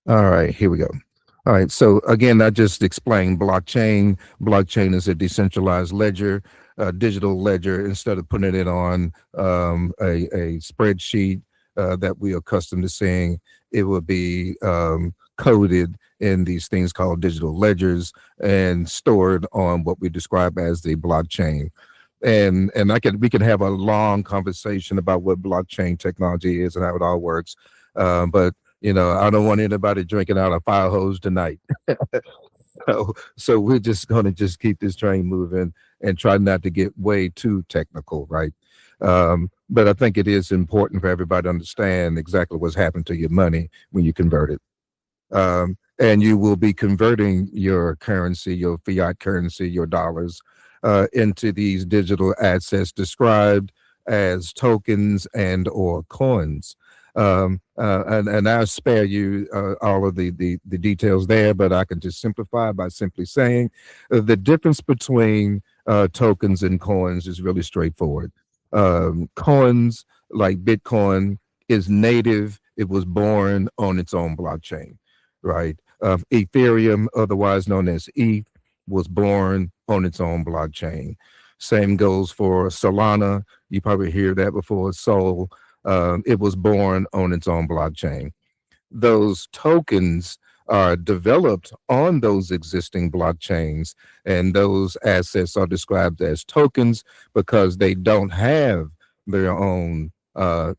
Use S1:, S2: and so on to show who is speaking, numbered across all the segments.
S1: All right, here we go. All right, so again, I just explained blockchain. Blockchain is a decentralized ledger, a digital ledger. Instead of putting it on a spreadsheet that we are accustomed to seeing, it will be coded in these things called digital ledgers and stored on what we describe as the blockchain. And we can have a long conversation about what blockchain technology is and how it all works. But I don't want anybody drinking out a fire hose tonight. So we're just going to just keep this train moving and try not to get way too technical, right? But I think it is important for everybody to understand exactly what's happened to your money when you convert it. And you will be converting your currency, your fiat currency, your dollars, into these digital assets described as tokens and or coins. And I'll spare you all of the details there, but I can just simplify by simply saying the difference between tokens and coins is really straightforward. Coins like Bitcoin is native; it was born on its own blockchain, right? Ethereum, otherwise known as ETH, was born on its own blockchain. Same goes for Solana. You probably hear that before. Sol, it was born on its own blockchain. Those tokens are developed on those existing blockchains, and those assets are described as tokens because they don't have their own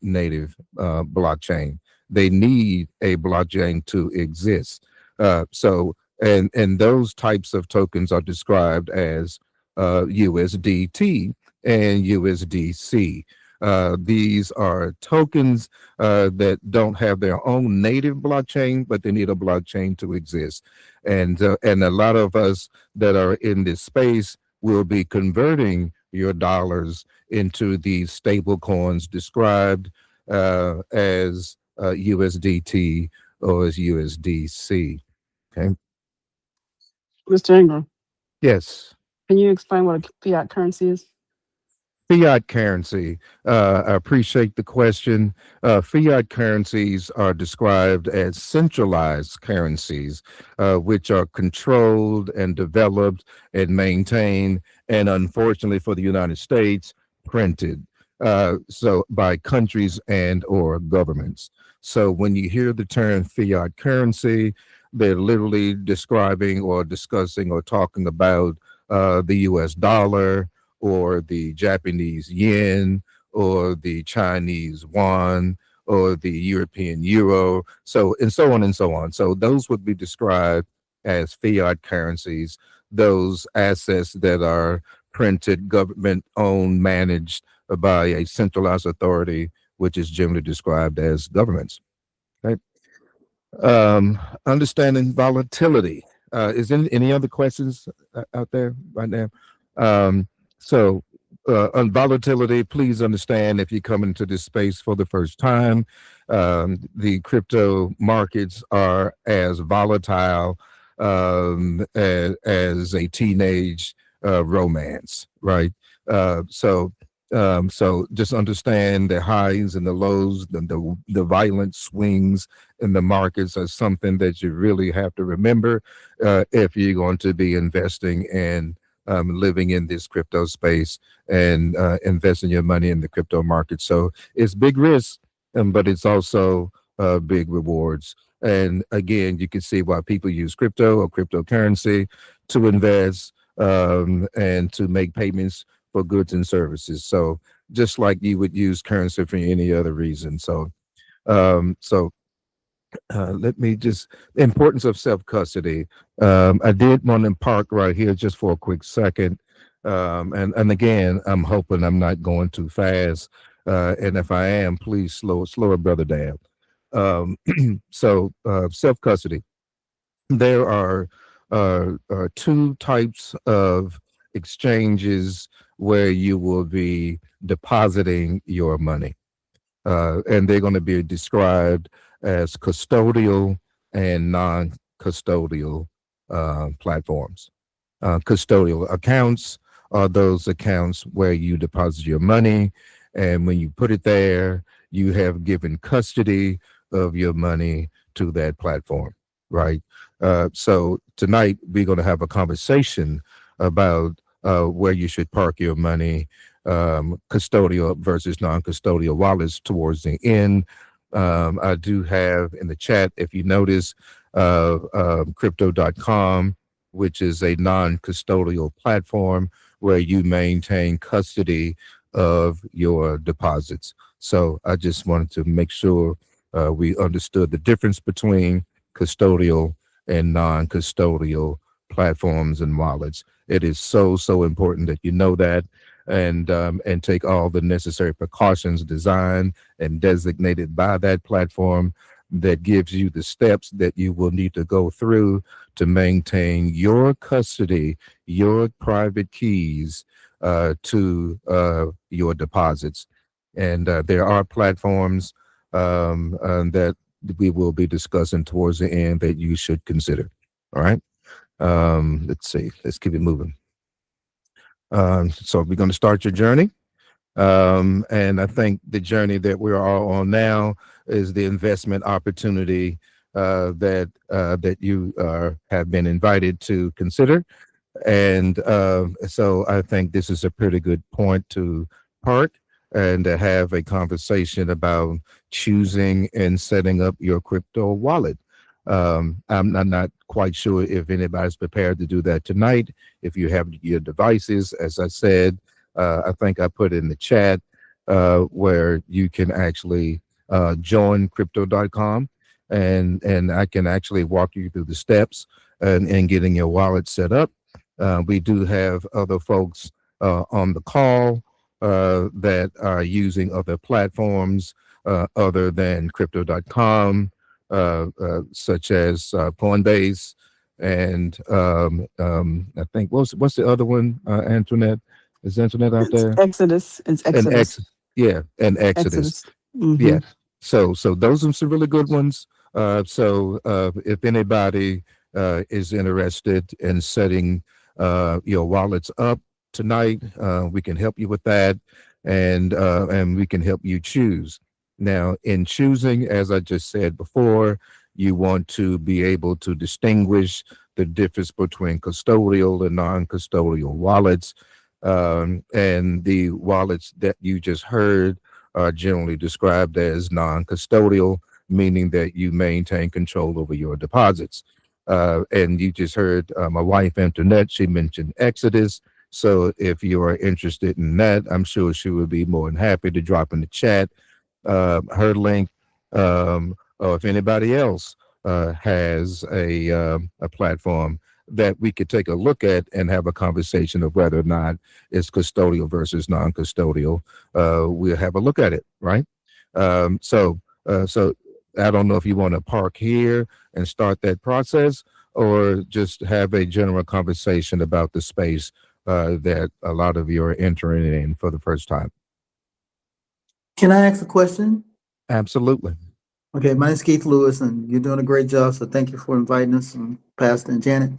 S1: native blockchain. They need a blockchain to exist. And those types of tokens are described as USDT and USDC. These are tokens that don't have their own native blockchain, but they need a blockchain to exist. And a lot of us that are in this space will be converting your dollars into these stable coins described as USDT or as USDC. Okay.
S2: Mr. Ingram,
S1: Yes.
S2: can you explain what a fiat currency is?
S1: Fiat currency. I appreciate the question. Fiat currencies are described as centralized currencies, which are controlled and developed and maintained, and unfortunately for the United States, printed. So by countries and or governments. So when you hear the term fiat currency, they're literally describing or discussing or talking about the U.S. dollar or the Japanese yen or the Chinese yuan or the European euro. So, and so on and so on. So, those would be described as fiat currencies, those assets that are printed, government owned, managed by a centralized authority, which is generally described as governments. Right? Understanding volatility. Is there any other questions out there right now? On volatility, please understand if you come into this space for the first time, the crypto markets are as volatile as a teenage romance, right? So just understand the highs and the lows, the violent swings in the markets are something that you really have to remember if you're going to be investing in living in this crypto space and investing your money in the crypto market. So it's big risk, but it's also big rewards. And again, you can see why people use crypto or cryptocurrency to invest and to make payments for goods and services. So just like you would use currency for any other reason. Um, so let me just importance of self custody. I did want to park right here just for a quick second, and again, I'm hoping I'm not going too fast. And if I am, please slow a brother down. Um, self custody. There are two types of exchanges where you will be depositing your money, and they're going to be described as custodial and non-custodial platforms. Custodial accounts are those accounts where you deposit your money, and when you put it there, you have given custody of your money to that platform, right? So tonight we're going to have a conversation about where you should park your money, custodial versus non-custodial wallets towards the end. I do have in the chat, if you notice, crypto.com, which is a non-custodial platform where you maintain custody of your deposits. So I just wanted to make sure we understood the difference between custodial and non-custodial platforms and wallets. It is so important that you know that and take all the necessary precautions designed and designated by that platform that gives you the steps that you will need to go through to maintain your custody, your private keys to your deposits. And there are platforms that we will be discussing towards the end that you should consider. All right. Let's see. Let's keep it moving. So we're going to start your journey. And I think the journey that we're all on now is the investment opportunity that you have been invited to consider. And so I think this is a pretty good point to park and to have a conversation about choosing and setting up your crypto wallet. I'm not quite sure if anybody's prepared to do that tonight. If you have your devices, as I said, I think I put in the chat where you can actually join crypto.com and I can actually walk you through the steps and getting your wallet set up. We do have other folks on the call that are using other platforms other than crypto.com, such as Coinbase and I think what's the other one, Antoinette? Is Antoinette out
S2: It's
S1: there?
S2: Exodus. It's
S1: And
S2: Exodus.
S1: and Exodus.
S2: Mhm.
S1: Yeah. So those are some really good ones. So if anybody is interested in setting your wallets up tonight, we can help you with that, and we can help you choose. Now, in choosing, as I just said before, you want to be able to distinguish the difference between custodial and non-custodial wallets. And the wallets that you just heard are generally described as non-custodial, meaning that you maintain control over your deposits. And you just heard my wife, Antoinette, she mentioned Exodus. So if you are interested in that, I'm sure she would be more than happy to drop in the chat her link. Or if anybody else has a platform that we could take a look at and have a conversation of whether or not it's custodial versus non-custodial, we'll have a look at it, right? So I don't know if you want to park here and start that process or just have a general conversation about the space that a lot of you are entering in for the first time.
S3: Can I ask a question?
S1: Absolutely.
S3: Okay, my name's Keith Lewis, and you're doing a great job, so thank you for inviting us, and Pastor and Janet.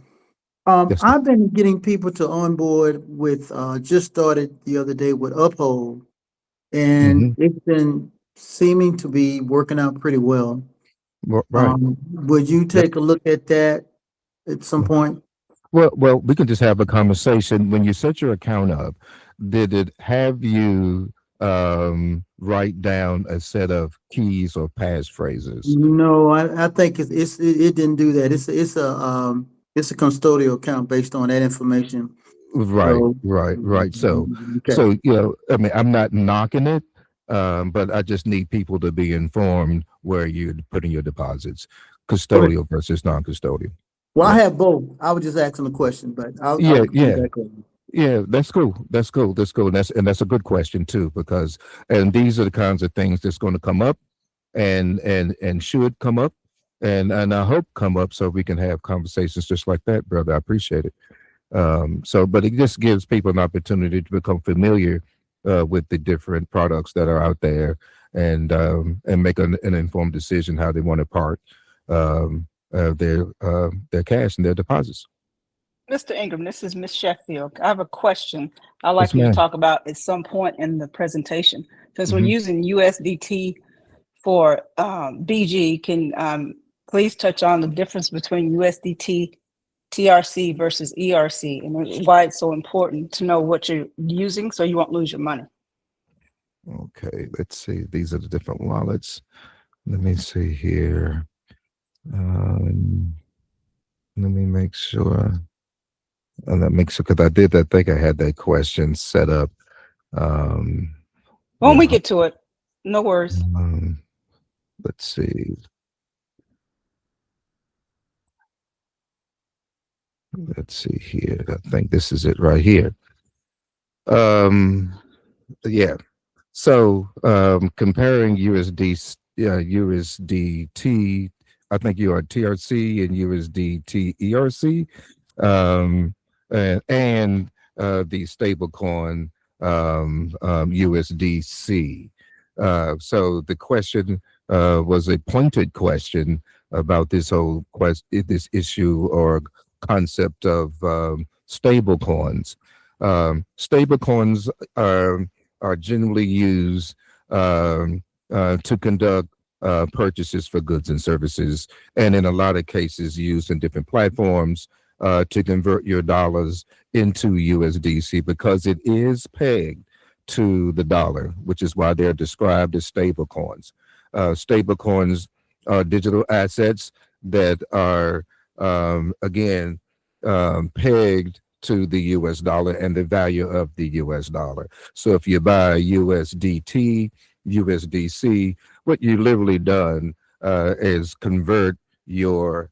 S1: Yes, sir.
S3: I've been getting people to onboard with, just started the other day with Uphold, and it's been seeming to be working out pretty well.
S1: Right.
S3: Would you take a look at that at some point?
S1: Well, we can just have a conversation. When you set your account up, did it have you write down a set of keys or passphrases?
S3: No, I think it didn't do that. It's a custodial account based on that information.
S1: Right,
S3: So,
S1: right. So,
S3: okay.
S1: you know, I mean, I'm not knocking it, but I just need people to be informed where you're putting your deposits, custodial versus non-custodial.
S3: Well, I
S1: Yeah.
S3: have both. I was just asking a question, but I'll
S1: Yeah,
S3: come
S1: yeah.
S3: back over.
S1: Yeah, that's cool. That's cool. And that's a good question too, because and these are the kinds of things that's going to come up and should come up and I hope come up so we can have conversations just like that, brother. I appreciate it. But it just gives people an opportunity to become familiar with the different products that are out there and make an informed decision how they want to park their cash and their deposits.
S4: Mr. Ingram, this is Ms. Sheffield. I have a question I'd like
S1: Yes,
S4: you to
S1: ma'am.
S4: talk about at some point in the presentation. Since we're
S1: Mhm.
S4: using USDT for BG, can please touch on the difference between USDT, TRC versus ERC and why it's so important to know what you're using so you won't lose your money.
S1: Okay, let's see. These are the different wallets. Let me see here. Let me make sure. And that makes sure, because I think I had that question set up.
S4: When we get to it, no worries.
S1: Let's see. Let's see here. I think this is it right here. Yeah. So comparing USDT, I think you are TRC and USDT ERC, and the stablecoin USDC. So the question was a pointed question about this whole this issue or concept of stable coins. Stable coins are generally used to conduct purchases for goods and services, and in a lot of cases used in different platforms to convert your dollars into USDC because it is pegged to the dollar, which is why they're described as stable coins. Stable coins are digital assets that are, again, pegged to the US dollar and the value of the US dollar. So if you buy USDT, USDC, what you literally done is convert your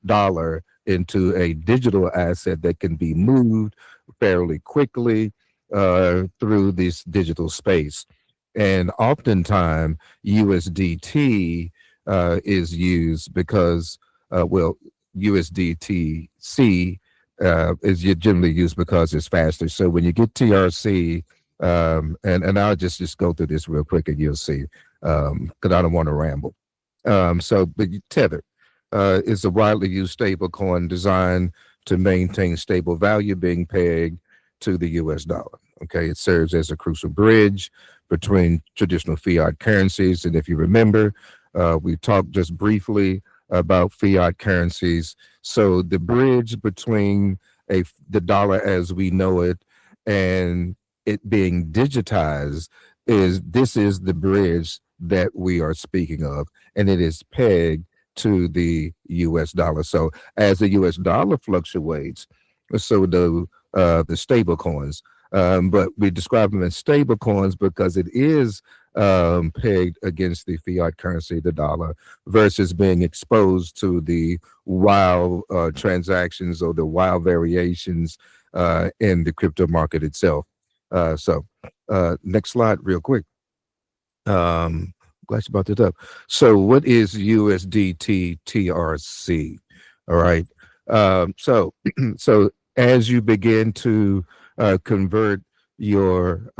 S1: dollar into a digital asset that can be moved fairly quickly through this digital space. And oftentimes USDT is used because, USDTC is generally used because it's faster. So when you get TRC, and I'll just go through this real quick and you'll see, because I don't want to ramble. But Tether is a widely used stable coin designed to maintain stable value being pegged to the US dollar. Okay, it serves as a crucial bridge between traditional fiat currencies. And if you remember, we talked just briefly about fiat currencies. So the bridge between the dollar as we know it and it being digitized is the bridge that we are speaking of, and it is pegged to the US dollar. So as the US dollar fluctuates, so the stable coins, but we describe them as stable coins because it is pegged against the fiat currency, the dollar, versus being exposed to the wild transactions or the wild variations in the crypto market itself. Next slide real quick. Glad you brought it up. So what is USDT TRC? All right. So as you begin to convert your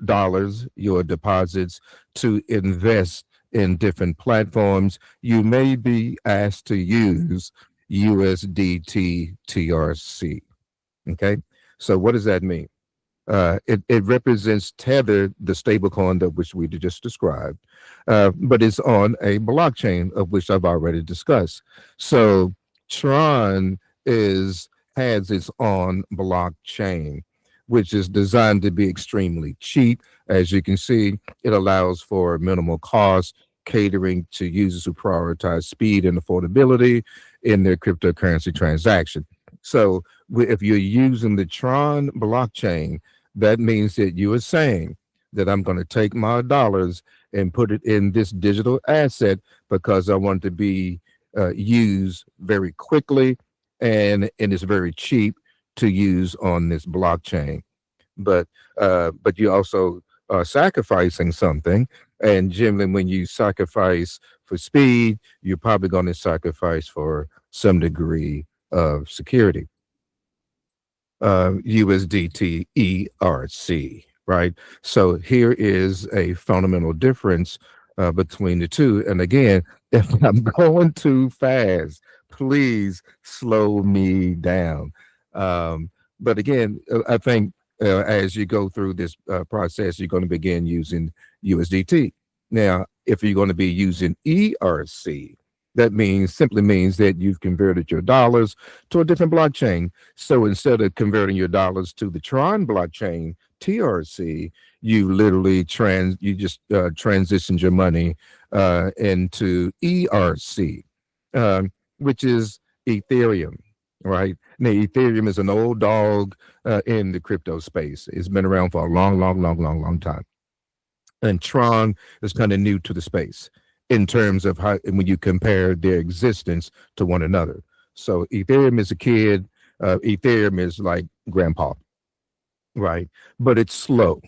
S1: dollars, your deposits to invest in different platforms, you may be asked to use USDT TRC. Okay. So what does that mean? It represents Tether, the stablecoin that which we just described, but it's on a blockchain of which I've already discussed. So Tron has its own blockchain, which is designed to be extremely cheap. As you can see, it allows for minimal cost, catering to users who prioritize speed and affordability in their cryptocurrency transaction. So if you're using the Tron blockchain, that means that you are saying that I'm going to take my dollars and put it in this digital asset because I want it to be used very quickly and it's very cheap to use on this blockchain. But you also are sacrificing something, and generally when you sacrifice for speed, you're probably going to sacrifice for some degree of security. USDT ERC, right? So here is a fundamental difference between the two. And again, if I'm going too fast, please slow me down. But again, I think as you go through this process, you're going to begin using USDT. Now, if you're going to be using ERC, That simply means that you've converted your dollars to a different blockchain. So instead of converting your dollars to the Tron blockchain, TRC, you literally transitioned your money into ERC, which is Ethereum, right? Now, Ethereum is an old dog in the crypto space. It's been around for a long time. And Tron is kind of new to the space in terms of how, when you compare their existence to one another. So Ethereum is a kid, Ethereum is like grandpa, right? But it's slow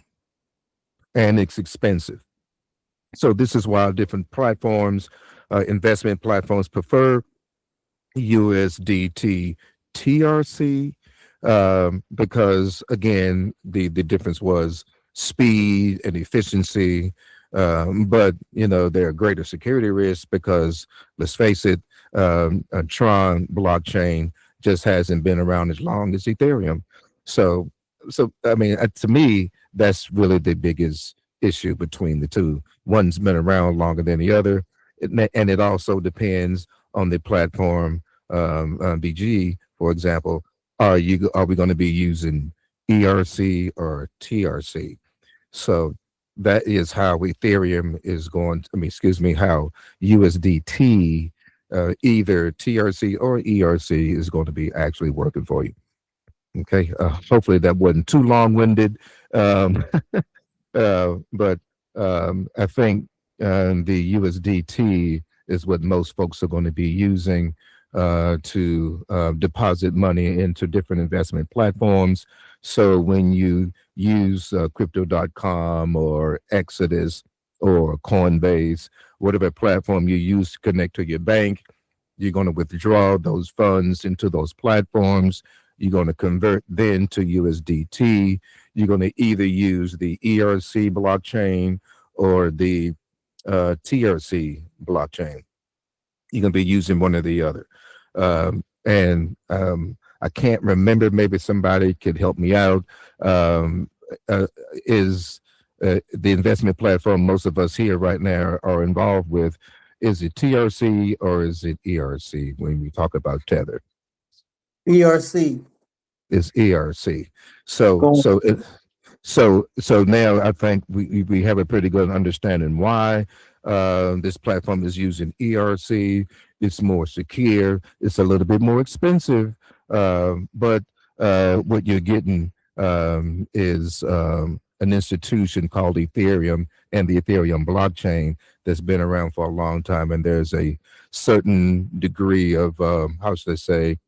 S1: and it's expensive. So this is why different platforms, investment platforms prefer USDT TRC, because again, the difference was speed and efficiency. But there are greater security risks because, let's face it, Tron blockchain just hasn't been around as long as Ethereum. So I mean, to me, that's really the biggest issue between the two. One's been around longer than the other, and it also depends on the platform. BG, for example, are we going to be using ERC or TRC? So that is how Ethereum is going. How USDT, either TRC or ERC, is going to be actually working for you. Okay. Hopefully that wasn't too long-winded, but I think the USDT is what most folks are going to be using to deposit money into different investment platforms. So when you use crypto.com or Exodus or Coinbase, whatever platform you use to connect to your bank, you're going to withdraw those funds into those platforms. You're going to convert then to USDT. You're going to either use the ERC blockchain or the TRC blockchain. You're going to be using one or the other. I can't remember, maybe somebody could help me out. Is the investment platform most of us here right now are involved with, is it TRC or is it ERC when we talk about Tether?
S3: ERC.
S1: It's ERC. So now I think we have a pretty good understanding why this platform is using ERC. It's more secure. It's a little bit more expensive, but what you're getting is an institution called Ethereum and the Ethereum blockchain that's been around for a long time. And there's a certain degree of, how should I say,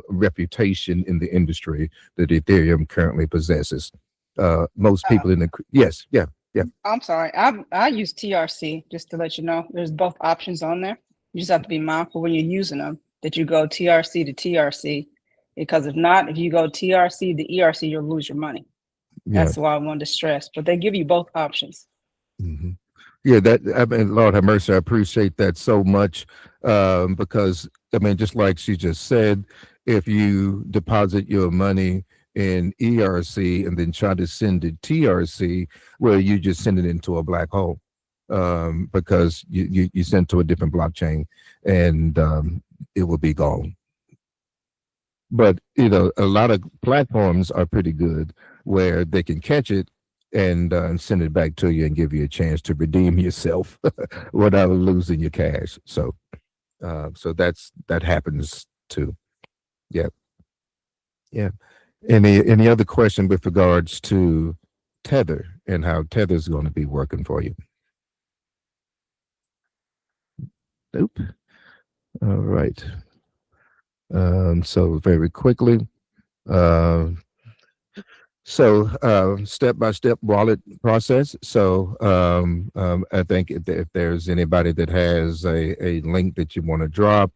S1: reputation in the industry that Ethereum currently possesses. Most people in the, yes, yeah.
S4: I'm sorry. I use TRC, just to let you know. There's both options on there. You just have to be mindful when you're using them that you go TRC to TRC, because if not, if you go TRC to ERC, you'll lose your money. That's why I wanted to stress. But they give you both options.
S1: Mm-hmm. Yeah, I mean, Lord have mercy, I appreciate that so much, because I mean, just like she just said, if you deposit your money in ERC and then try to send it TRC, well, you just send it into a black hole, because you send to a different blockchain, and it will be gone. But a lot of platforms are pretty good where they can catch it and send it back to you and give you a chance to redeem yourself without losing your cash. So that happens too. Yeah. Any other question with regards to Tether and how Tether is going to be working for you? Nope. All right. So very quickly, step-by-step wallet process. So I think if there's anybody that has a link that you want to drop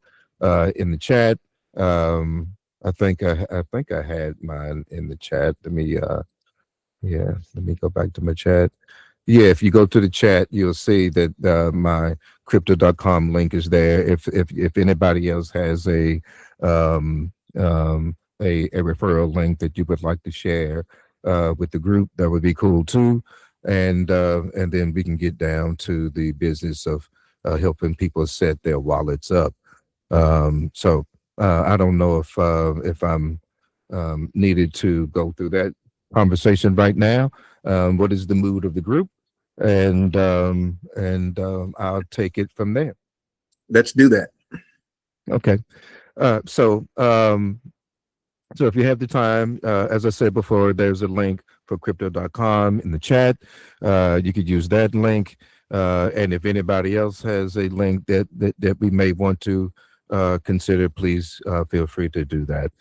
S1: in the chat, I think I had mine in the chat. Let me go back to my chat. Yeah, if you go to the chat, you'll see that my crypto.com link is there. If anybody else has a referral link that you would like to share with the group, that would be cool too. And then we can get down to the business of helping people set their wallets up. So I don't know if I'm needed to go through that conversation right now. What is the mood of the group? And I'll take it from there.
S5: Let's do that.
S1: Okay. So if you have the time, as I said before, there's a link for crypto.com in the chat. You could use that link. And if anybody else has a link that we may want to consider, please feel free to do that.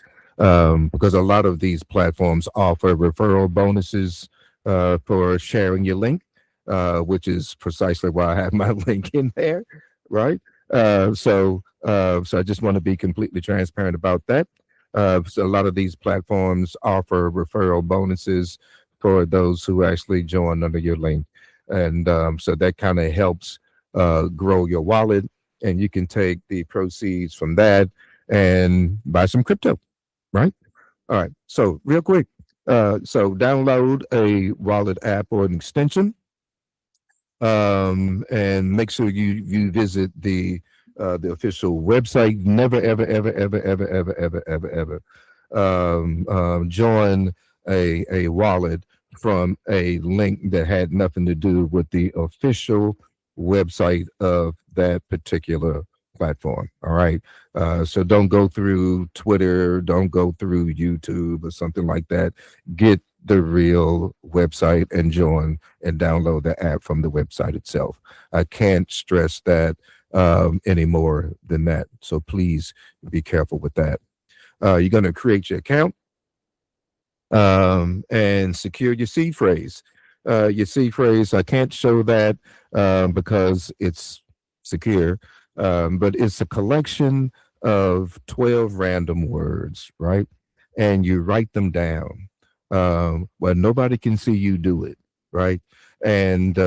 S1: Because a lot of these platforms offer referral bonuses for sharing your link, which is precisely why I have my link in there, right? So I just want to be completely transparent about that. So a lot of these platforms offer referral bonuses for those who actually join under your link. And so that kind of helps grow your wallet, and you can take the proceeds from that and buy some crypto, right? All right. So real quick, so download a wallet app or an extension, and make sure you visit the official website. Never, ever, ever, ever, ever, ever, ever, ever, ever join a wallet from a link that had nothing to do with the official website of that particular platform. All right. So don't go through Twitter, don't go through YouTube or something like that. Get the real website and join and download the app from the website itself. I can't stress that any more than that. So please be careful with that. You're going to create your account and secure your seed phrase. Your seed phrase, I can't show that because it's secure, but it's a collection of 12 random words, right? And you write them down where nobody can see you do it, right? And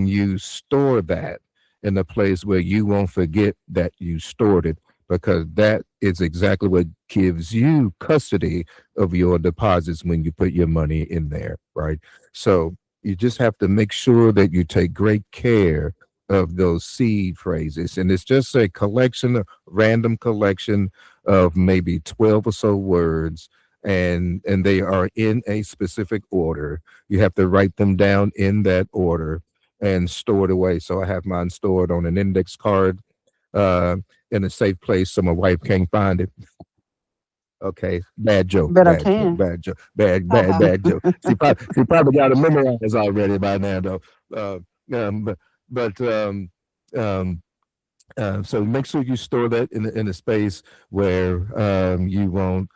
S1: you store that in a place where you won't forget that you stored it, because that is exactly what gives you custody of your deposits when you put your money in there, right? So you just have to make sure that you take great care of those seed phrases. And it's just a collection, a random collection of maybe 12 or so words, and they are in a specific order. You have to write them down in that order and store it away. So I have mine stored on an index card in a safe place so my wife can't find it. Okay, bad joke.
S2: Bet I
S1: bad
S2: can.
S1: joke, bad joke. Bad joke. She probably got it memorized already by now, though. So make sure you store that in a space where you won't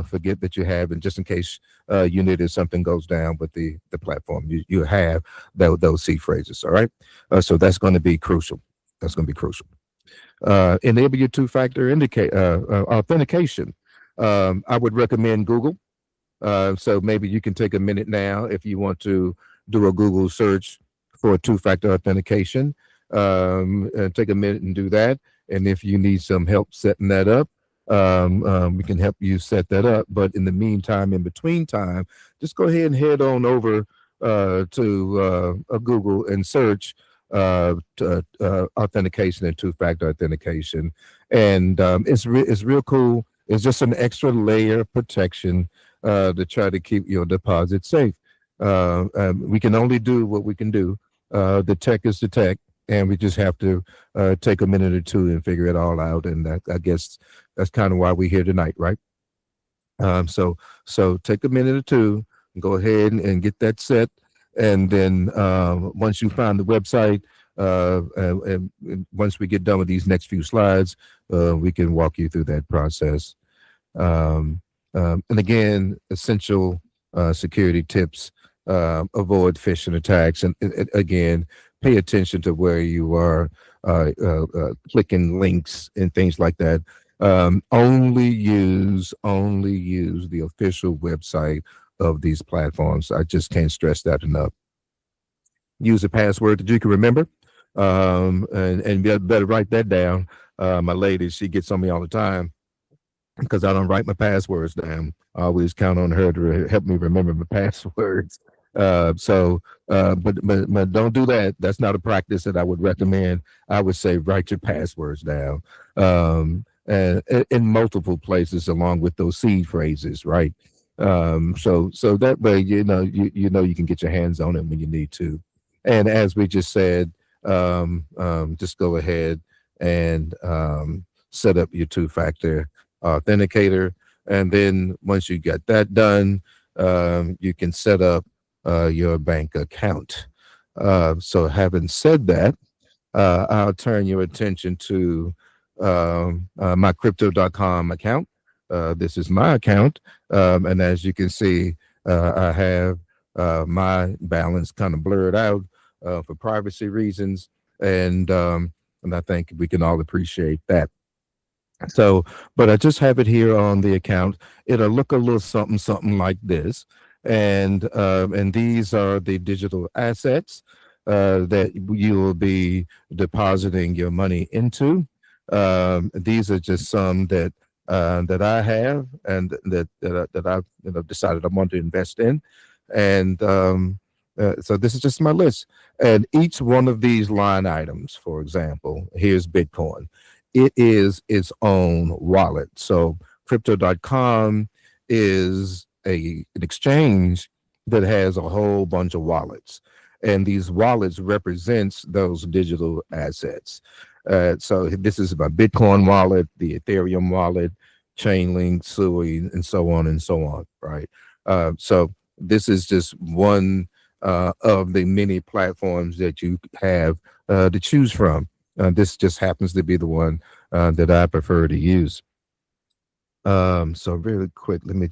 S1: forget that you have, and just in case you need if something goes down with the platform, you have those seed phrases. All right, so that's going to be crucial. That's going to be crucial. Enable your two-factor authentication. I would recommend Google. So maybe you can take a minute now if you want to do a Google search for two-factor authentication. Take a minute and do that. And if you need some help setting that up, we can help you set that up. But in the meantime, in between time, just go ahead and head on over to Google and search authentication and two-factor authentication. And it's real cool. It's just an extra layer of protection to try to keep your deposit safe. We can only do what we can do. The tech is the tech, and we just have to take a minute or two and figure it all out. And I guess that's kind of why we're here tonight, right? So take a minute or two, go ahead and get that set. And then once you find the website, and once we get done with these next few slides, we can walk you through that process. And again, essential security tips: avoid phishing attacks, and again, pay attention to where you are clicking links and things like that. Only use the official website of these platforms. I just can't stress that enough. Use a password that you can remember, and better write that down. My lady, she gets on me all the time because I don't write my passwords down. I always count on her to help me remember my passwords. But don't do that. That's not a practice that I would recommend. I would say write your passwords down, and in multiple places along with those seed phrases, right? So that way, you can get your hands on it when you need to. And as we just said, just go ahead and set up your two-factor authenticator. And then once you get that done, you can set up your bank account. So having said that, I'll turn your attention to my crypto.com account. This is my account. And as you can see, I have my balance kind of blurred out for privacy reasons. And I think we can all appreciate that. So, but I just have it here on the account. It'll look a little something like this. And these are the digital assets that you will be depositing your money into. These are just some that I have and that I've decided I want to invest in. And so this is just my list. And each one of these line items, for example, here's Bitcoin. It is its own wallet. So crypto.com is an exchange that has a whole bunch of wallets. And these wallets represents those digital assets. So this is my Bitcoin wallet, the Ethereum wallet, Chainlink, Sui, and so on, right? So this is just one of the many platforms that you have to choose from. This just happens to be the one that I prefer to use. So really quick, let me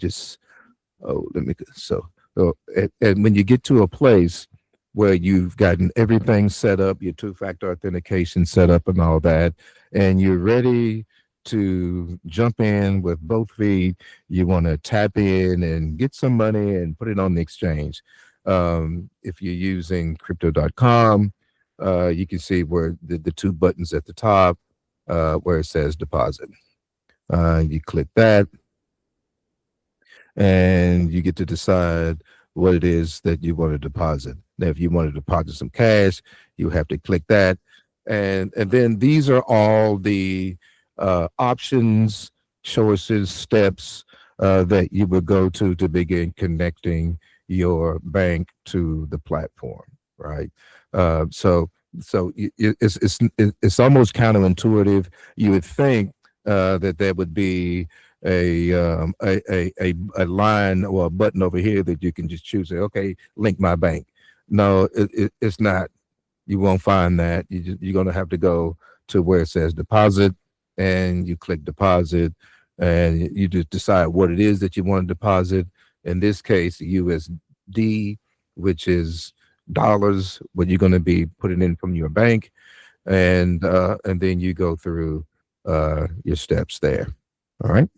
S1: and when you get to a place where you've gotten everything set up, your two-factor authentication set up and all that, and you're ready to jump in with both feet, you want to tap in and get some money and put it on the exchange. If you're using crypto.com, you can see where the two buttons at the top where it says deposit. You click that and you get to decide what it is that you want to deposit. Now, if you want to deposit some cash, you have to click that. And then these are all the options, choices, steps that you would go to begin connecting your bank to the platform, right? So it's almost counterintuitive. You would think that there would be a line or a button over here that you can just choose. Okay, link my bank. No, it's not. You won't find that. You're going to have to go to where it says deposit, and you click deposit, and you just decide what it is that you want to deposit. In this case, USD, which is dollars, what you're going to be putting in from your bank, and then you go through your steps there. All right.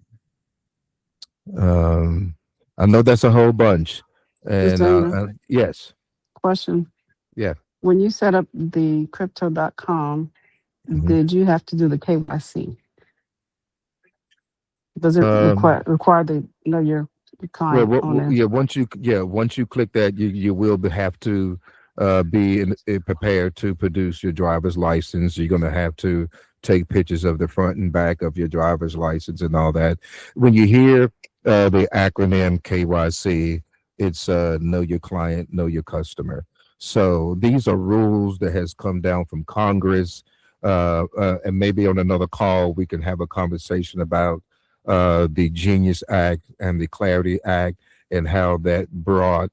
S1: I know that's a whole bunch. And yes.
S2: Question.
S1: Yeah.
S2: When you set up the crypto.com, did you have to do the KYC? Does it require the know your client on there?
S1: Yeah, once you click that, you will have to be prepared to produce your driver's license. You're going to have to take pictures of the front and back of your driver's license and all that. When you hear the acronym KYC, it's know your client, know your customer. So these are rules that has come down from Congress, and maybe on another call we can have a conversation about the Genius Act and the Clarity Act and how that brought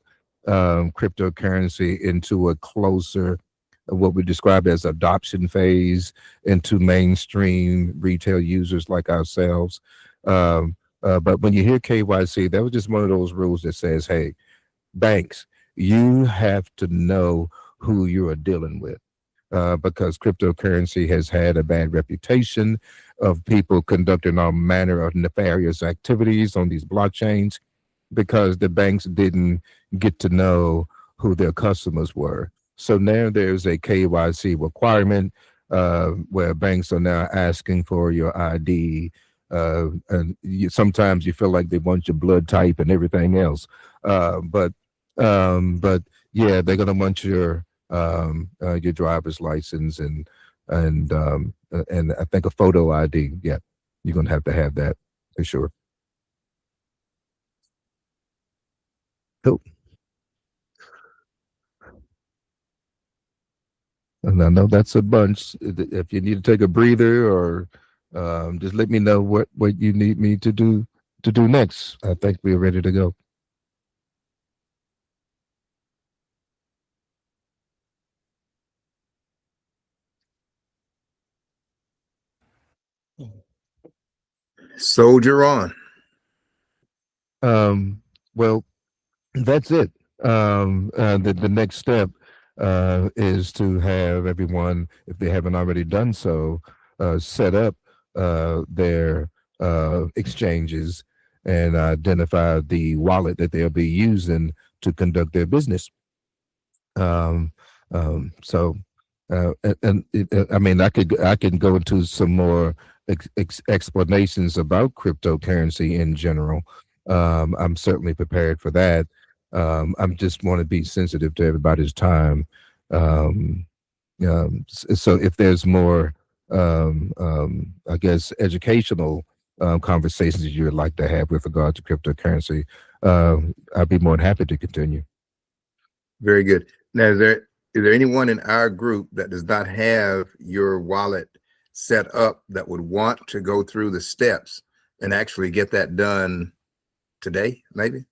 S1: cryptocurrency into a closer, what we describe as adoption phase into mainstream retail users like ourselves. But when you hear KYC, that was just one of those rules that says, hey, banks, you have to know who you are dealing with, because cryptocurrency has had a bad reputation of people conducting all manner of nefarious activities on these blockchains because the banks didn't get to know who their customers were. So now there's a KYC requirement where banks are now asking for your ID. And sometimes you feel like they want your blood type and everything else. But But yeah, they're gonna want your driver's license and I think a photo ID. Yeah, you're gonna have to have that for sure. Cool. And I know that's a bunch. If you need to take a breather or just let me know what you need me to do next. I think we're ready to go.
S5: Soldier on.
S1: Well, that's it. The next step is to have everyone, if they haven't already done so, set up their exchanges and identify the wallet that they'll be using to conduct their business. Um, so, I mean, I can go into some more explanations about cryptocurrency in general. I'm certainly prepared for that. I'm just want to be sensitive to everybody's time. So if there's more, I guess, educational conversations you would like to have with regard to cryptocurrency, I'd be more than happy to continue.
S5: Very good. Now, is there anyone in our group that does not have your wallet set up that would want to go through the steps and actually get that done today, maybe?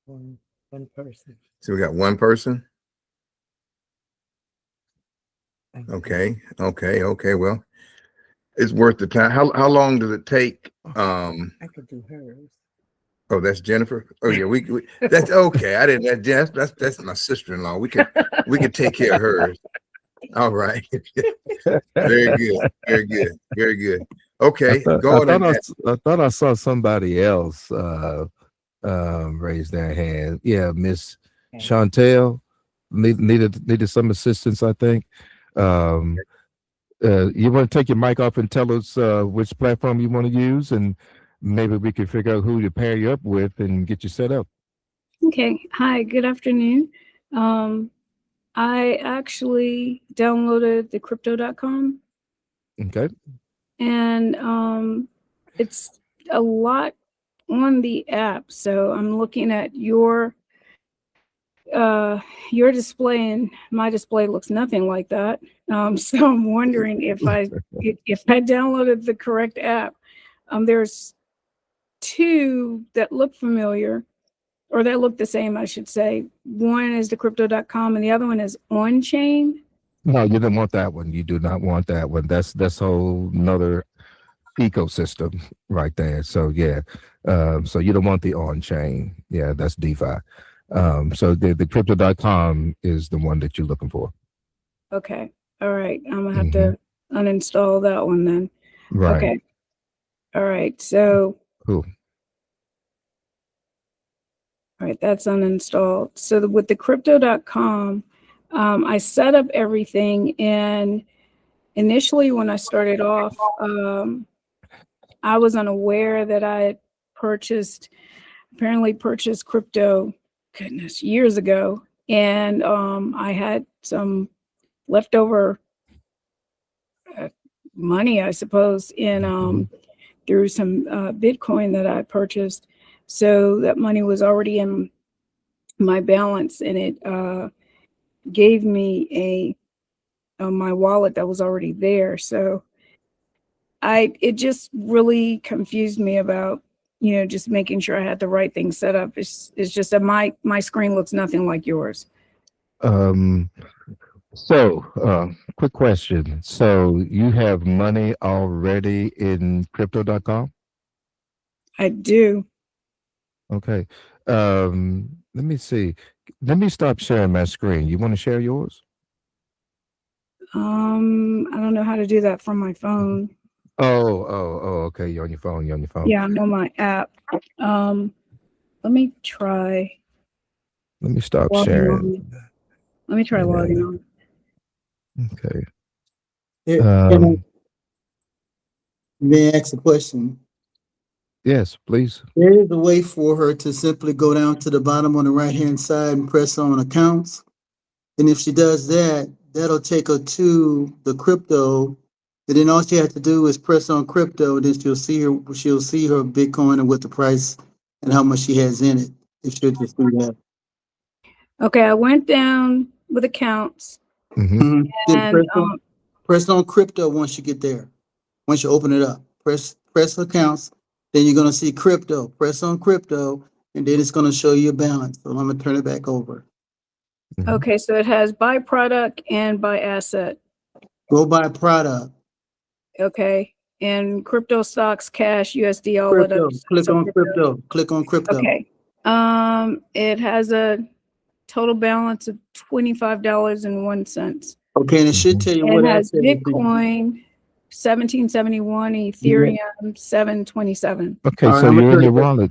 S6: One person.
S5: So we got one person.
S6: Thank you.
S5: Okay. Well, it's worth the time. How long does it take?
S6: I could do hers.
S5: Oh, that's Jennifer. Oh yeah, we that's okay. I didn't. That's my sister-in-law. We could take care of hers. All right. Very good. Okay, go on.
S1: I thought I saw somebody else raise their hand. Yeah, Miss Chantel needed some assistance, I think. You want to take your mic off and tell us which platform you want to use, and maybe we can figure out who to pair you up with and get you set up.
S7: Okay. Hi, good afternoon. I actually downloaded the crypto.com
S1: Okay.
S7: and it's a lot on the app. So I'm looking at your display, and my display looks nothing like that. So I'm wondering if I downloaded the correct app. There's two that look familiar, or that look the same, I should say. One is the crypto.com and the other one is on-chain.
S1: No, you didn't want that one. You do not want that one. That's whole another ecosystem right there. So yeah. So you don't want the on-chain. Yeah, that's DeFi. So the crypto.com is the one that you're looking for.
S7: Okay. All right. I'm gonna have to uninstall that one then.
S1: Right.
S7: Okay. All right. So
S1: Cool.
S7: all right, that's uninstalled. So with the crypto.com, I set up everything, and initially when I started off, I was unaware that I had apparently purchased crypto, goodness, years ago. And I had some leftover money, I suppose, in through some Bitcoin that I purchased. So that money was already in my balance, and it gave me my wallet that was already there. So it just really confused me about, just making sure I had the right thing set up. It's just that my screen looks nothing like yours.
S1: So quick question. So you have money already in crypto.com?
S7: I do.
S1: Okay. Let me see. Let me stop sharing my screen. You want to share yours?
S7: I don't know how to do that from my phone.
S1: Oh, okay. You're on your phone.
S7: Yeah, I'm on my app. Let me try.
S1: Let me stop
S7: logging
S1: sharing.
S7: on. Let me try logging on.
S1: Okay.
S3: Can I- May I ask a question?
S1: Yes, please.
S3: There is a way for her to simply go down to the bottom on the right-hand side and press on accounts. And if she does that, that'll take her to the crypto. And then all she has to do is press on crypto, and then she'll see her Bitcoin and what the price and how much she has in it. It should just do that.
S7: Okay, I went down with accounts
S3: Then
S7: and
S3: press on crypto once you get there. Once you open it up, press accounts, then you're gonna see crypto. Press on crypto, and then it's gonna show you a balance. So I'm gonna turn it back over.
S7: okay, so it has by product and by asset.
S3: Go by product.
S7: Okay, and crypto stocks, cash, USD, all of
S3: Crypto.
S7: those.
S3: Click
S7: So
S3: on crypto. Click on crypto.
S7: Okay. It has a total balance of $25.01.
S3: Okay, and it should tell you
S7: It
S3: what
S7: has
S3: asset.
S7: Bitcoin 1771, Ethereum 727.
S1: Okay,
S3: All right,
S1: so
S3: I'm gonna
S1: you're in
S3: turn
S1: your
S3: it back.
S1: wallet.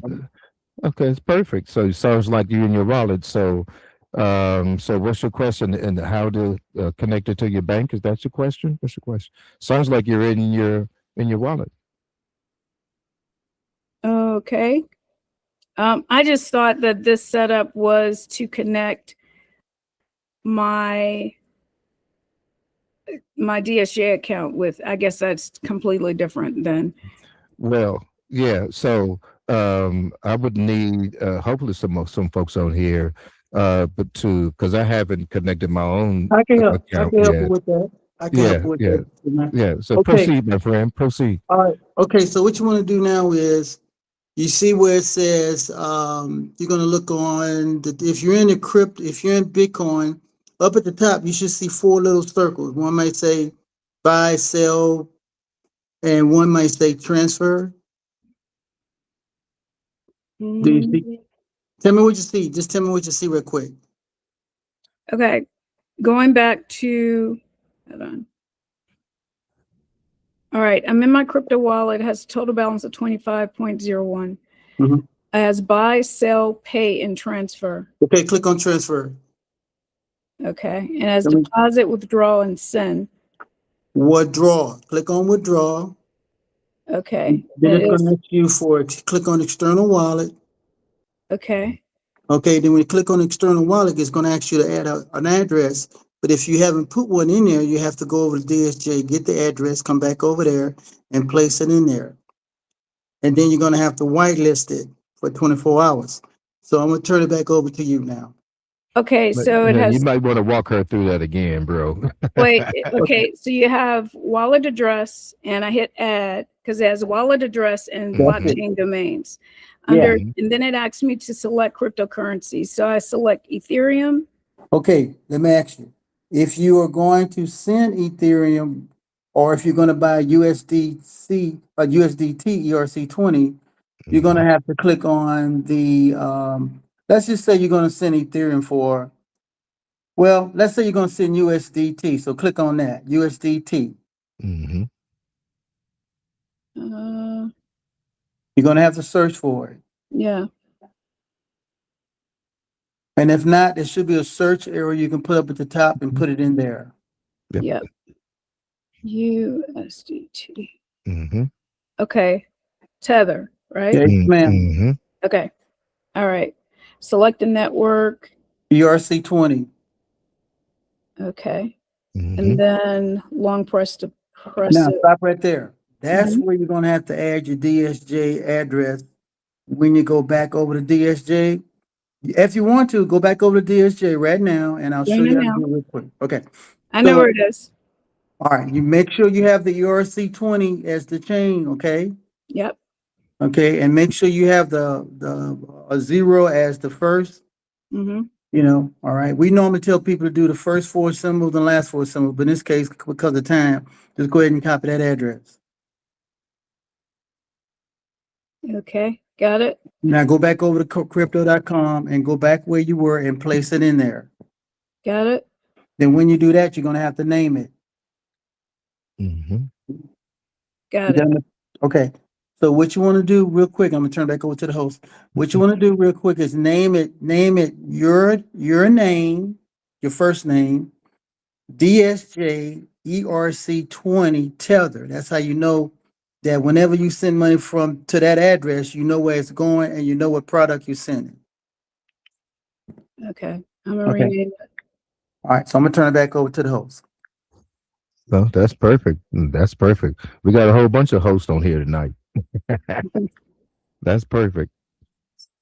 S1: Okay, it's perfect. So it sounds like you're in your wallet. So, so what's your question and how to connect it to your bank? Is that your question? What's your question? Sounds like you're in your wallet.
S7: Okay. I just thought that this setup was to connect my DSJ account with, I guess that's completely different then.
S1: Well, yeah. So I would need hopefully some folks on here, but because I haven't connected my own
S3: I can help. I
S1: account
S3: can help you
S1: yet.
S3: with that. I can help you with that.
S1: Yeah. So
S3: Okay.
S1: proceed, my friend. Proceed.
S3: All right. Okay. So what you want to do now is you see where it says you're going to look on if you're in if you're in Bitcoin, up at the top you should see 4 little circles. One might say buy, sell, and one might say transfer. Do you see? Tell me what you see. Just tell me what you see real quick.
S7: Okay. Going back to, hold on. All right, I'm in my crypto wallet. It has a total balance of 25.01.
S3: Mhm.
S7: It has buy, sell, pay, and transfer.
S3: Okay, click on transfer.
S7: Okay, and it has
S3: Then we-
S7: deposit, withdraw, and send.
S3: Withdraw. Click on withdraw.
S7: Okay,
S3: Then
S7: it
S3: it's going
S7: is,
S3: to ask you for it. Click on external wallet.
S7: okay,
S3: Okay, then when you click on external wallet, it's going to ask you to add an address. But if you haven't put one in there, you have to go over to DSJ, get the address, come back over there, and place it in there. And then you're going to have to whitelist it for 24 hours. So I'm going to turn it back over to you now.
S7: okay, so it
S1: Yeah, you
S7: has,
S1: might want to walk her through that again, bro.
S7: wait, okay, so you have wallet address, and I hit add, because it has wallet address and
S1: That's it.
S7: blockchain domains.
S3: Yeah.
S7: Under, and then it asks me to select cryptocurrency. So I select Ethereum.
S3: Okay, let me ask you. If you are going to send Ethereum, or if you're going to buy USDC, USDT ERC20, you're going to have to click on the, let's just say you're going to send Ethereum for, well, let's say you're going to send USDT. So click on that, USDT.
S1: Mhm.
S3: You're going to have to search for it.
S7: Yeah.
S3: And if not, there should be a search area you can put up at the top and put it in there.
S1: Yep.
S7: Yep. USDT.
S1: Mhm.
S7: Okay. Tether, right?
S3: Yes, ma'am.
S1: Mhm.
S7: Okay. All right. Select the network.
S3: ERC20.
S7: Okay.
S1: Mhm.
S7: And then long press to press
S3: Now
S7: it.
S3: stop right there. That's
S7: Mhm.
S3: where you're gonna have to add your DSJ address when you go back over to DSJ. If you want to, go back over to DSJ right now and I'll
S7: Yeah,
S3: show you
S7: no,
S3: how to
S7: no.
S3: do it real quick. Okay.
S7: I know
S3: So-
S7: where it is.
S3: All right. You make sure you have the ERC20 as the chain, okay?
S7: Yep.
S3: Okay, and make sure you have a 0 as the first.
S7: Mm-hmm.
S3: All right. We normally tell people to do the first 4 symbols and last 4 symbols, but in this case, because of time, just go ahead and copy that address.
S7: Okay. Got it.
S3: Now go back over to crypto.com and go back where you were and place it in there.
S7: Got it.
S3: Then when you do that, you're gonna have to name it.
S1: Mhm.
S7: Got it.
S3: Okay. So what you want to do real quick, I'm gonna turn back over to the host. What you want to do real quick is name it your name, your first name, DSJ ERC20 Tether. That's how you know that whenever you send money from to that address, you know where it's going and you know what product you're sending.
S7: Okay. I'm gonna
S3: Okay.
S7: rename it.
S3: All right, so I'm gonna turn it back over to the host.
S1: No, that's perfect. That's perfect. We got a whole bunch of hosts on here tonight. That's perfect.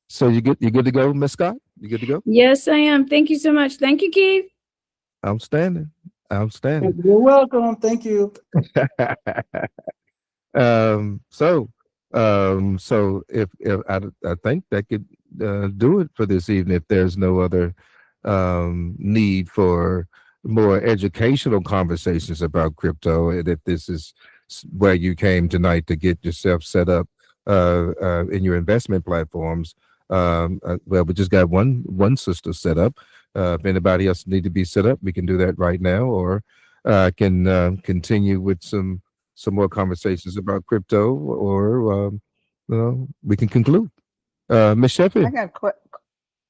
S1: So you good to go, Miss Scott? You good to go?
S7: Yes, I am. Thank you so much. Thank you, Keith.
S1: Outstanding. Outstanding.
S3: You're welcome. Thank you.
S1: So if I think that could do it for this evening if there's no other need for more educational conversations about crypto, and if this is where you came tonight to get yourself set up in your investment platforms. Well, we just got one sister set up. If anybody else need to be set up, we can do that right now, or I can continue with some more conversations about crypto, or we can conclude. Ms.
S4: I
S1: Sheffield.
S4: got a quick.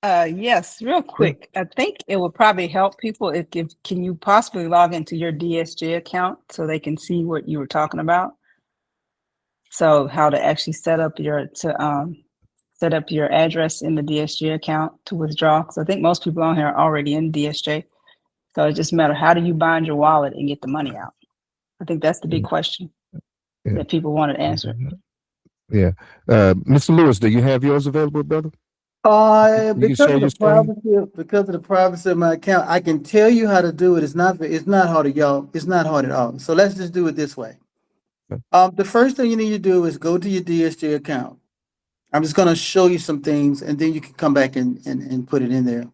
S4: Yes, real quick. I think it will probably help people if can you possibly log into your DSJ account so they can see what you were talking about. So how to actually set up your address in the DSJ account to withdraw. Because I think most people on here are already in DSJ. So it just matter how do you bind your wallet and get the money out. I think that's the big question
S1: Yeah.
S4: that people wanted answered.
S1: Yeah. Mr. Lewis, do you have yours available, brother? You can
S3: Because
S1: share
S3: of
S1: your
S3: the
S1: screen?
S3: because of the privacy of my account, I can tell you how to do it. It's not hard at y'all. It's not hard at all. So let's just do it this way.
S1: Okay.
S3: The first thing you need to do is go to your DSJ account. I'm just gonna show you some things and then you can come back and put it in there.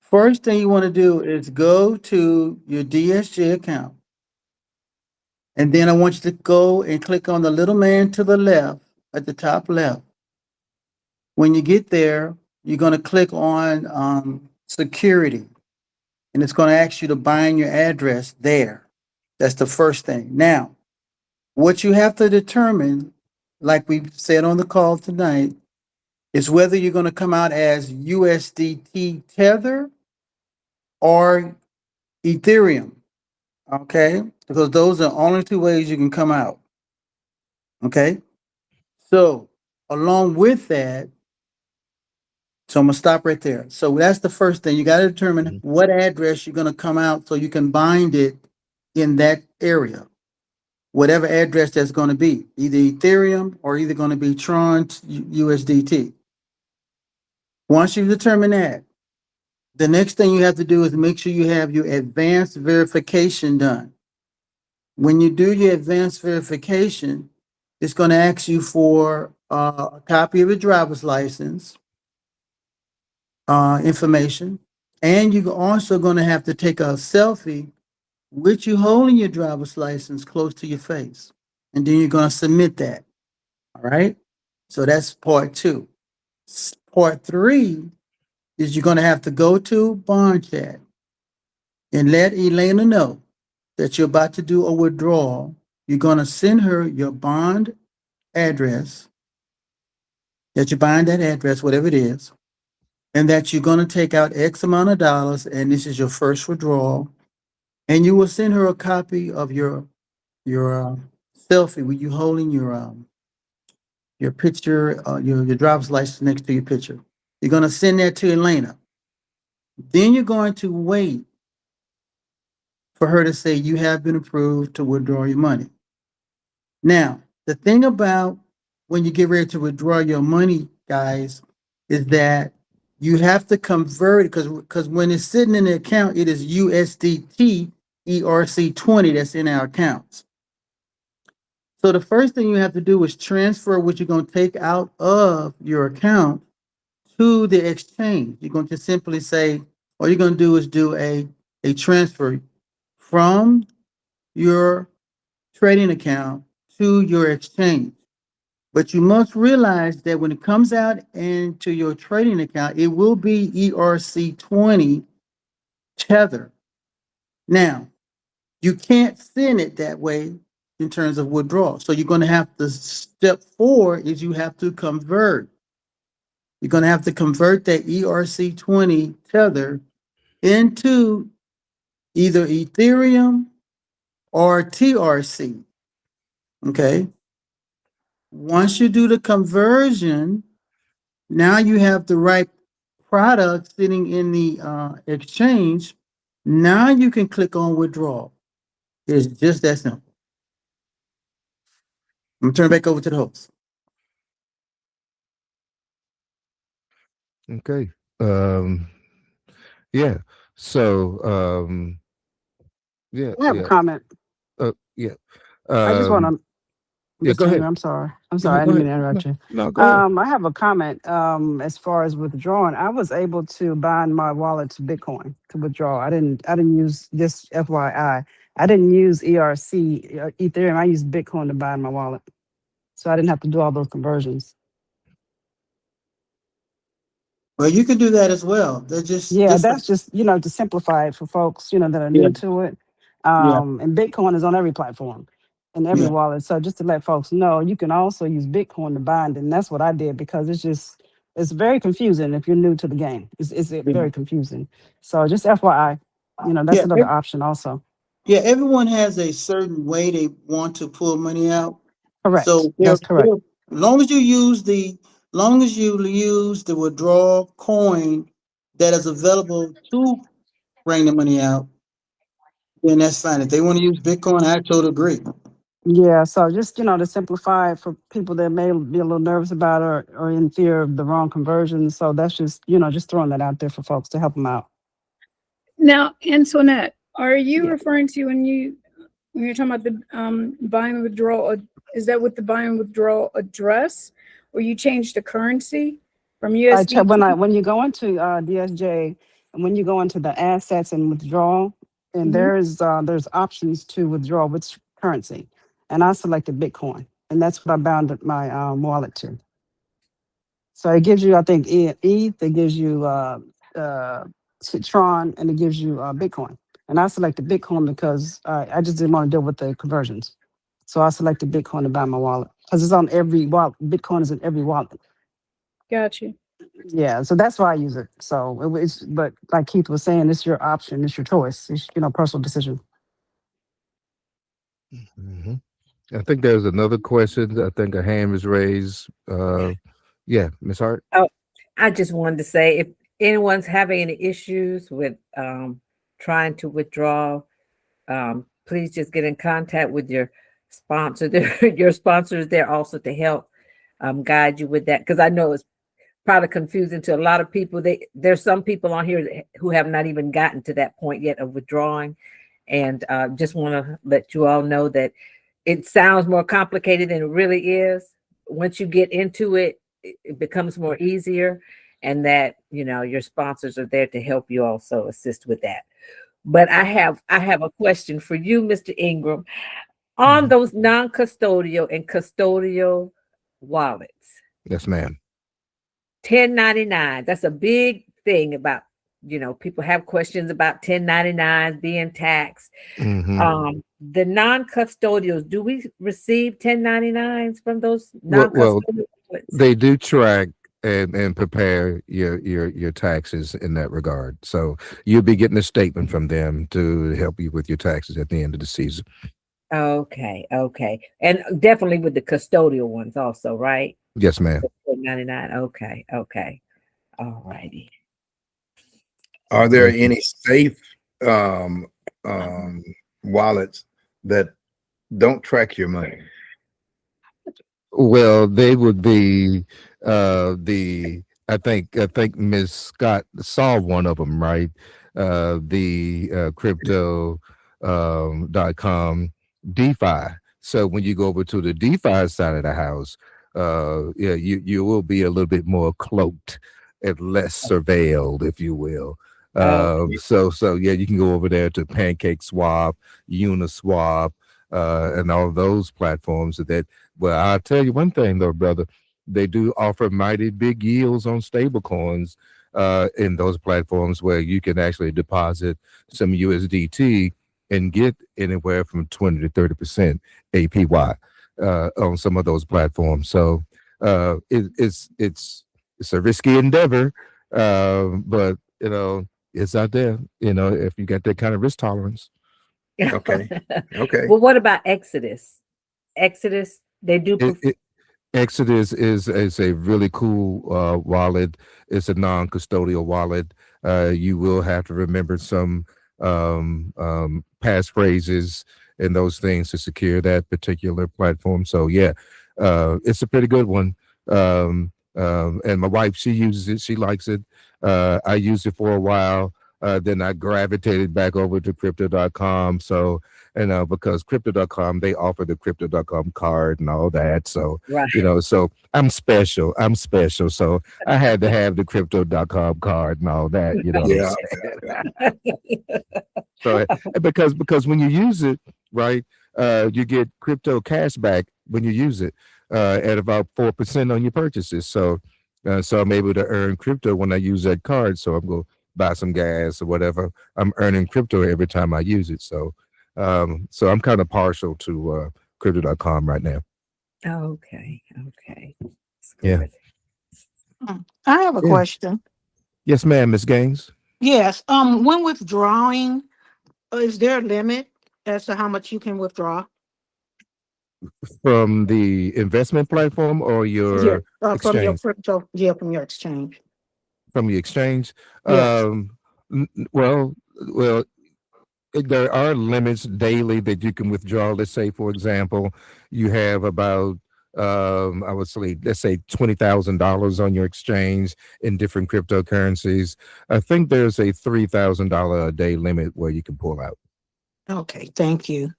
S3: First thing you want to do is go to your DSJ account. And then I want you to go and click on the little man to the left at the top left. When you get there, you're going to click on security, and it's going to ask you to bind your address there. That's the first thing. Now, what you have to determine, like we said on the call tonight, is whether you're going to come out as USDT Tether or Ethereum. Okay? Because those are the only two ways you can come out. Okay? So, along with that, so I'm gonna stop right there. So that's the first thing. You got to determine what address you're gonna come out so you can bind it in that area. Whatever address that's gonna be, either Ethereum or either gonna be Tron USDT. Once you determine that, the next thing you have to do is make sure you have your advanced verification done. When you do your advanced verification, it's gonna ask you for a copy of your driver's license, information, and you're also going to have to take a selfie with you holding your driver's license close to your face, and then you're going to submit that. All right. So that's part 2. Part 3 is you're going to have to go to Bond Chat and let Elena know that you're about to do a withdrawal. You're going to send her your bond address, that you bind that address, whatever it is, and that you're going to take out X amount of dollars, and this is your first withdrawal, and you will send her a copy of your selfie with you holding your picture, your driver's license next to your picture. You're going to send that to Elena. Then you're going to wait for her to say you have been approved to withdraw your money. Now, the thing about when you get ready to withdraw your money, guys, is that you have to convert it because when it's sitting in the account, it is USDT ERC20 that's in our accounts. So the first thing you have to do is transfer what you're going to take out of your account to the exchange. You're going to simply say, all you're going to do is do a transfer from your trading account to your exchange. But you must realize that when it comes out into your trading account, it will be ERC20 Tether. Now, you can't send it that way in terms of withdrawal. So you're going to have to, step 4 is you have to convert. You're going to have to convert that ERC20 Tether into either Ethereum or TRC. Okay. once you do the conversion, now you have the right product sitting in the exchange. Now you can click on withdraw. It's just that simple. I'm gonna turn it back over to the host.
S1: Okay. Yeah. So, yeah,
S2: I have a
S1: yeah.
S2: comment.
S1: Yeah.
S2: I just want to.
S1: yeah, go ahead.
S2: I'm sorry. I'm
S1: Go
S2: sorry. I
S1: ahead,
S2: didn't
S1: go
S2: mean to interrupt you.
S1: No, go ahead.
S2: I have a comment. As far as withdrawing, I was able to bind my wallet to Bitcoin to withdraw. I didn't use, just FYI. I didn't use ERC, Ethereum. I used Bitcoin to bind my wallet, so I didn't have to do all those conversions.
S3: Well, you can do that as well. They're just
S2: Yeah,
S3: different.
S2: that's just, to simplify it for folks, that are
S3: Yeah.
S2: new to it.
S3: Yeah.
S2: And Bitcoin is on every platform and every
S3: Yeah.
S2: wallet. So just to let folks know, you can also use Bitcoin to bind. And that's what I did, because it's very confusing if you're new to the game. It's very confusing. So just FYI, that's
S3: Yeah,
S2: another option also.
S3: Yeah, everyone has a certain way they want to pull money out.
S2: Correct.
S3: So
S2: That's correct.
S3: as long as you use the withdrawal coin that is available to bring the money out, then that's fine. If they want to use Bitcoin, I totally agree.
S2: Yeah, so just, to simplify it for people that may be a little nervous about it, or in fear of the wrong conversion. So that's just, just throwing that out there for folks to help them out.
S7: Now, Antoinette, are you
S2: Yeah.
S7: referring to when you're talking about the buy and withdrawal? Is that with the buy and withdrawal address, or you changed the currency from USD?
S2: When you go into DSJ, and when you go into the assets and withdrawal, and
S7: Mhm.
S2: there's options to withdraw which currency, and I selected Bitcoin, and that's what I bound my wallet to. So it gives you, I think, ETH, it gives you Citron, and it gives you Bitcoin. And I selected Bitcoin because I just didn't want to deal with the conversions. So I selected Bitcoin to buy my wallet, because it's on every wallet. Bitcoin is in every wallet.
S7: Got you.
S2: Yeah, so that's why I use it. So but like Keith was saying, it's your option, it's your choice, it's personal decision.
S1: Mhm. I think there's another question. I think a hand was raised. Yeah, Miss Hart.
S6: Oh, I just wanted to say, if anyone's having any issues with trying to withdraw, please just get in contact with your sponsor. Your sponsors there also to help guide you with that, because I know it's probably confusing to a lot of people. There's some people on here who have not even gotten to that point yet of withdrawing, and just want to let you all know that it sounds more complicated than it really is. Once you get into it, it becomes more easier, and that your sponsors are there to help you also assist with that. But I have a question for you, Mr. Ingram, on those non-custodial and custodial wallets.
S1: Yes, ma'am.
S6: 1099, that's a big thing about, people have questions about 1099 being taxed.
S1: Mhm.
S6: The non-custodials, do we receive 1099s from those
S1: Well,
S6: non-custodial wallets?
S1: they do track and prepare your taxes in that regard. So you'll be getting a statement from them to help you with your taxes at the end of the season.
S6: Okay. And definitely with the custodial ones also, right?
S1: Yes, ma'am.
S6: 1099. Okay. All righty.
S5: Are there any safe wallets that don't track your money?
S1: Well, they would be I think Ms. Scott saw one of them, right? The crypto .com DeFi. So when you go over to the DeFi side of the house, yeah, you will be a little bit more cloaked and less surveilled, if you will. So yeah, you can go over there to PancakeSwap, Uniswap, and all those platforms that. Well, I'll tell you one thing though, brother, they do offer mighty big yields on stable coins in those platforms where you can actually deposit some USDT and get anywhere from 20 to 30% APY on some of those platforms. So it's a risky endeavor, but it's out there. If you got that kind of risk tolerance.
S5: Okay.
S6: Well, what about Exodus? Exodus, they do.
S1: Exodus is a really cool wallet. It's a non-custodial wallet. You will have to remember some passphrases and those things to secure that particular platform. So yeah, it's a pretty good one. And my wife, she uses it. She likes it. I used it for a while. Then I gravitated back over to crypto.com. So, because crypto.com, they offer the crypto.com card and all that. So,
S6: Right.
S1: so I'm special. I'm special. So I had to have the crypto.com card and all that, what I'm saying? So, because when you use it, right, you get crypto cash back when you use it at about 4% on your purchases. So, so I'm able to earn crypto when I use that card. So I'm going to buy some gas or whatever. I'm earning crypto every time I use it. So, so I'm kind of partial to crypto.com right now.
S6: Okay. Okay. That's
S1: Yeah.
S6: good.
S8: I have a
S1: Yeah.
S8: question.
S1: Yes, ma'am, Miss Gaines.
S8: Yes, when withdrawing, is there a limit as to how much you can withdraw?
S1: From the investment platform or
S8: Yeah,
S1: your
S8: from your
S1: exchange?
S8: crypto, yeah, from your exchange.
S1: From the exchange?
S8: Yes.
S1: Well, there are limits daily that you can withdraw. Let's say, for example, you have about I would say, let's say $20,000 on your exchange in different cryptocurrencies. I think there's a $3,000 a day limit where you can pull out.
S8: Okay, thank you.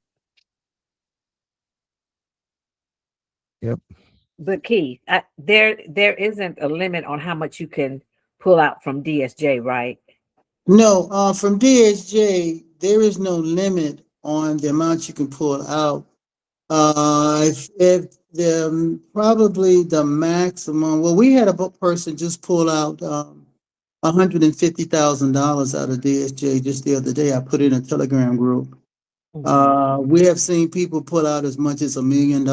S6: But Keith, there isn't a limit on how much you can pull out from DSJ, right?
S3: No, from DSJ, there is no limit on the amount you can pull out. If the probably the maximum, well, we had a person just pull out $150,000 out of DSJ just the other day. I put it in a Telegram group. We have seen people pull out as much as $1 million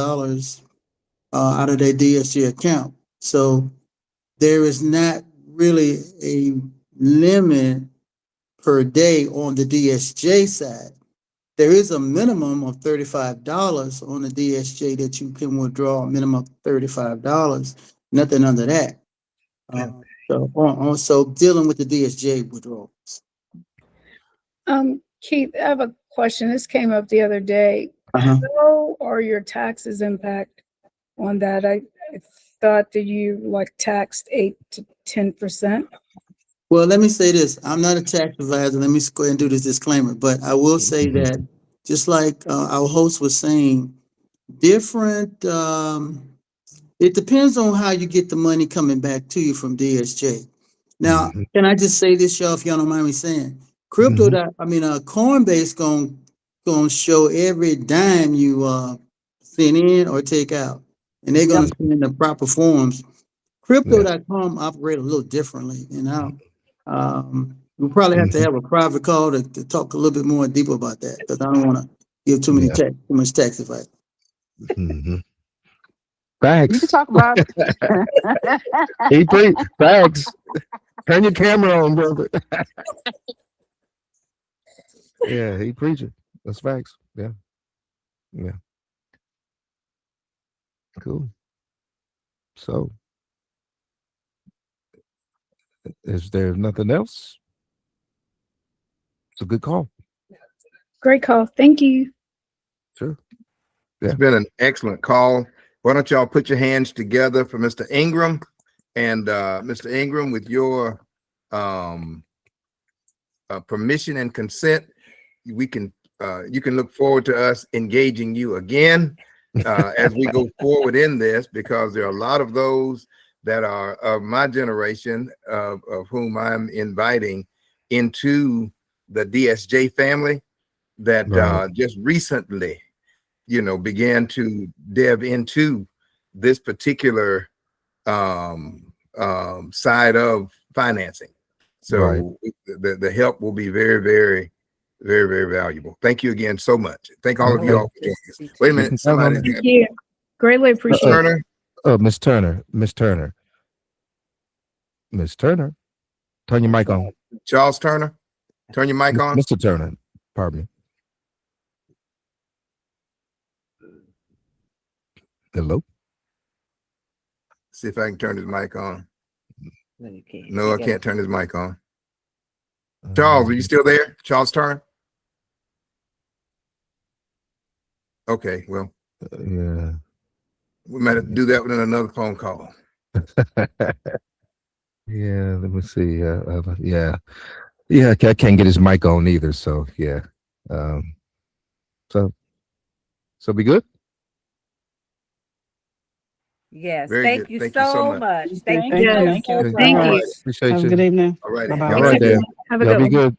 S3: out of their DSJ account. So there is not really a limit per day on the DSJ side. There is a minimum of $35 on the DSJ that you can withdraw, a minimum of $35, nothing under that. So dealing with the DSJ withdrawals.
S7: Keith, I have a question. This came up the other day.
S3: Uh-huh.
S7: How are your taxes impact on that? I thought that you like taxed 8 to 10%.
S3: Well, let me say this. I'm not a tax advisor. Let me go ahead and do this disclaimer, but I will say that just like our host was saying, different, it depends on how you get the money coming back to you from DSJ. Now, can I just say this, y'all, if y'all don't mind me saying, Coinbase gonna show every dime you send in or take out, and they're gonna send in the proper forms. Crypto.com operate a little differently, we'll probably have to have a private call to talk a little bit more deeper about that, because I don't want to give too much tax advice.
S2: You
S1: Facts.
S2: can talk about it.
S1: Facts. Turn your camera on, brother. Yeah, he preaching. That's facts. Yeah. Yeah. Cool. So, is there nothing else? It's a good call.
S7: Great call. Thank you.
S1: Sure.
S5: It's been an excellent call. Why don't y'all put your hands together for Mr. Ingram, and Mr. Ingram, with your permission and consent, we can you can look forward to us engaging you again as we go forward in this, because there are a lot of those that are of my generation, of whom I'm inviting into the DSJ family, that just recently, began to delve into this particular side of financing. So the help will be very, very, very, very valuable. Thank you again so much. Thank all of you all for joining us. Wait a minute, somebody.
S7: Thank you. Greatly appreciate it.
S5: Turner,
S1: Miss Turner, turn your mic on.
S5: Charles Turner, turn your mic on.
S1: Mr. Turner, pardon me. Hello.
S5: See if I can turn his mic on.
S6: No, you can't.
S5: No,
S6: You
S5: I
S6: gotta-
S5: can't turn his mic on. Charles, are you still there? Charles Turn? Okay, well,
S1: Yeah.
S5: we might have to do that within another phone call.
S1: Yeah, let me see. Yeah. Yeah, I can't get his mic on either. So yeah. Um, so we good?
S6: Yes,
S5: Very
S6: thank
S5: good.
S6: you
S5: Thank you so
S6: so
S5: much.
S6: much.
S2: Okay,
S6: Thank you
S2: thank
S6: so,
S2: you.
S4: Thank you.
S6: so
S7: Thank
S6: much.
S7: you.
S1: Appreciate
S2: Have a
S1: you.
S2: good evening.
S5: All right.
S2: Bye-bye.
S1: All right, Dan.
S7: Have a
S1: Y'all
S7: good
S1: be
S7: one.
S1: good.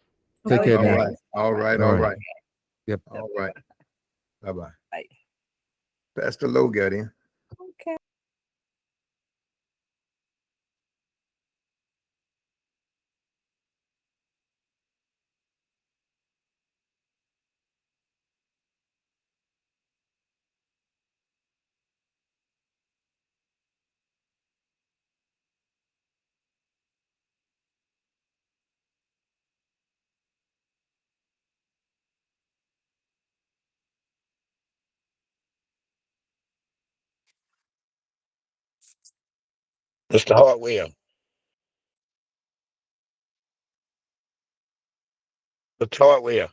S1: Take
S6: Okay.
S1: care
S5: All
S1: now.
S5: right. All right.
S1: All
S5: All
S1: right.
S5: right.
S1: Yep.
S5: All right. Bye-bye.
S6: Bye.
S5: Pastor Lowe got in.
S6: Okay.
S9: Mr. Hartwell. Mr. Hartwell.